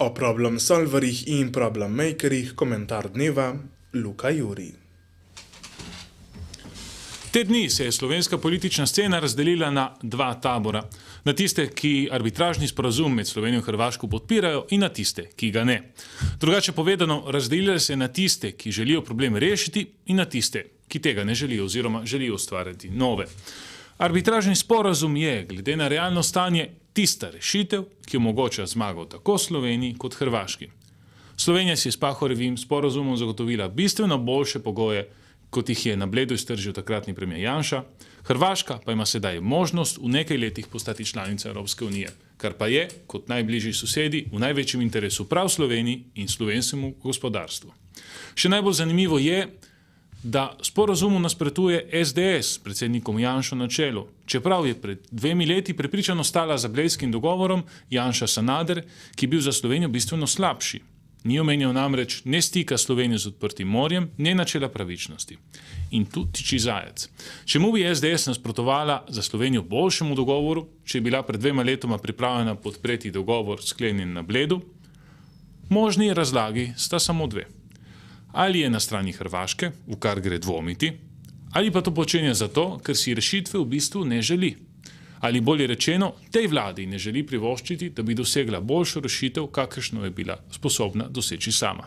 O problem solverjih in problem makerjih komentar dneva Luka Juri. Te dni se je slovenska politična scena razdelila na dva tabora. Na tiste, ki arbitražni sporazum med Slovenijo in Hrvaško podpirajo, in na tiste, ki ga ne. Drugače povedano, razdelila se je na tiste, ki želijo problem rešiti, in na tiste, ki tega ne želijo oziroma želijo ustvarjati nove. Arbitražni sporazum je, glede na realno stanje, tista rešitev, ki omogoča zmago tako Sloveniji kot Hrvaški. Slovenija si je s Pahorjevim sporazumom zagotovila bistveno boljše pogoje, kot jih je na Bledu iztržil takratni premier Janša, Hrvaška pa ima sedaj možnost v nekaj letih postati članica Evropske unije, kar pa je, kot najbližji sosedi, v največjem interesu prav Sloveniji in slovenskemu gospodarstvu. Še najbolj zanimivo je, da sporazumu nasprotuje SDS, predsednikom Janšo na čelu, čeprav je pred 2 leti prepričano stala za bledskim dogovorom Janša Sanader, ki je bil za Slovenijo bistveno slabši. Ni omenjal namreč ne stika Slovenije z odprtim morjem, ne načela pravičnosti. In tu tiči zajec. Čemu bi SDS nasprotovala za Slovenijo boljšemu dogovoru, če je bila pred 2 letoma pripravljena podpreti dogovor sklenjen na Bledu? Možni razlagi sta samo dve. Ali je na strani Hrvaške, v kar gre dvomiti, ali pa to počenja zato, ker si rešitve v bistvu ne želi. Ali bolje rečeno, tej vladi ne želi privoščiti, da bi dosegla boljšo rešitev, kakršno je bila sposobna doseči sama.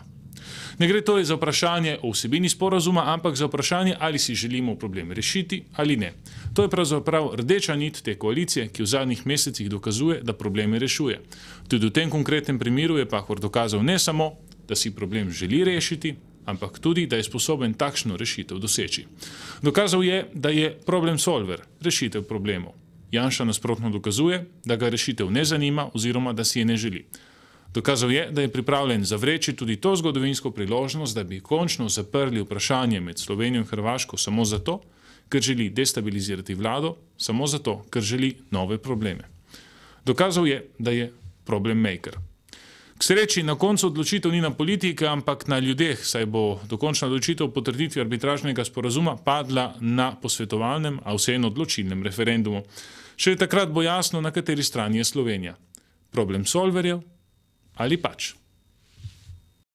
Ne gre torej za vprašanje o vsebini sporazuma, ampak za vprašanje, ali si želimo problem rešiti ali ne. To je pravzaprav rdeča nit te koalicije, ki v zadnjih mesecih dokazuje, da probleme rešuje. Tudi v tem konkretnem primeru je Pahor dokazal ne samo, da si problem želi rešiti, ampak tudi, da je sposoben takšno rešitev doseči. Dokazal je, da je problem solver, rešitev problemov. Janša nasprotno dokazuje, da ga rešitev ne zanima oziroma da si je ne želi. Dokazal je, da je pripravljen zavreči tudi to zgodovinsko priložnost, da bi končno zaprli vprašanje med Slovenijo in Hrvaško samo zato, ker želi destabilizirati vlado, samo zato, ker želi nove probleme. Dokazal je, da je problem maker. K sreči na koncu odločitev ni na politike, ampak na ljudeh, saj bo dokončna odločitev o potrditvi arbitražnega sporazuma padla na posvetovalnem, a vseeno odločilnem referendumu. Šele takrat bo jasno, na kateri strani je Slovenija. Problem solverjev ali pač.